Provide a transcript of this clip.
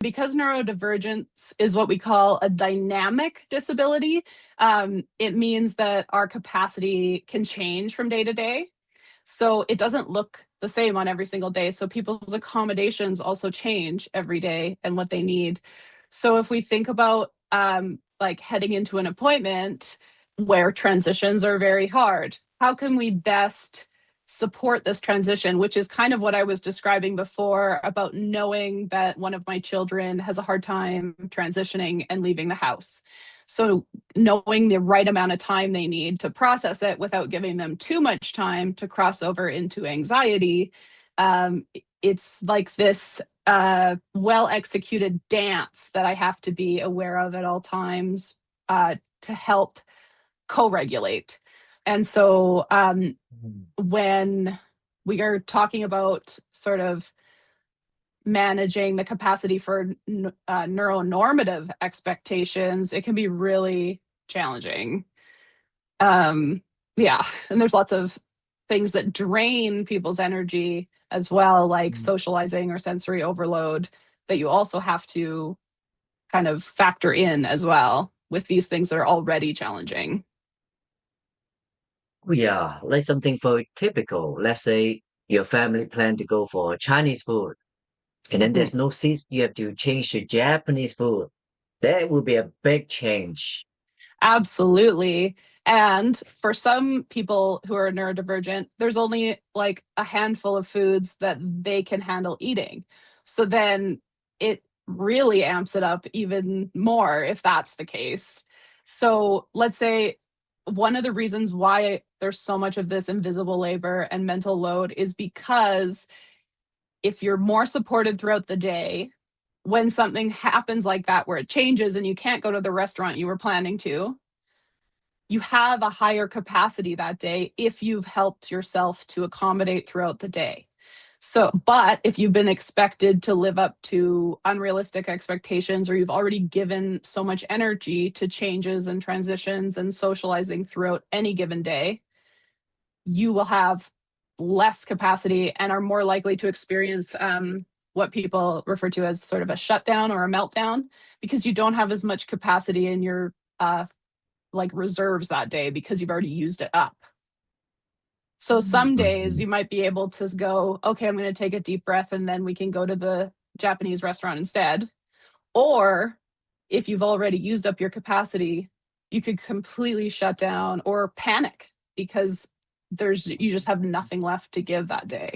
because neurodivergence is what we call a dynamic disability, it means that our capacity can change from day to day. So it doesn't look the same on every single day. So people's accommodations also change every day and what they need. So if we think about like heading into an appointment where transitions are very hard, how can we best support this transition, which is kind of what I was describing before about knowing that one of my children has a hard time transitioning and leaving the house. So knowing the right amount of time they need to process it without giving them too much time to cross over into anxiety. It's like this well-executed dance that I have to be aware of at all times to help co-regulate. And so when we are talking about sort of managing the capacity for neuronormative expectations, it can be really challenging. Yeah, and there's lots of things that drain people's energy as well, like socializing or sensory overload, that you also have to kind of factor in as well with these things that are already challenging. Yeah, like something very typical. Let's say your family plan to go for Chinese food, and then Mhm. there's no seats. You have to change to Japanese food. That would be a big change. Absolutely. And for some people who are neurodivergent, there's only like a handful of foods that they can handle eating. So then it really amps it up even more if that's the case. So let's say one of the reasons why there's so much of this invisible labor and mental load is because if you're more supported throughout the day, when something happens like that where it changes and you can't go to the restaurant you were planning to, you have a higher capacity that day if you've helped yourself to accommodate throughout the day. So, but if you've been expected to live up to unrealistic expectations, or you've already given so much energy to changes and transitions and socializing throughout any given day, you will have less capacity and are more likely to experience what people refer to as sort of a shutdown or a meltdown, because you don't have as much capacity in your like reserves that day because you've already used it up. So some days Mhm. you might be able to go, okay, I'm going to take a deep breath and then we can go to the Japanese restaurant instead. Or if you've already used up your capacity, you could completely shut down or panic because you just have nothing left to give that day.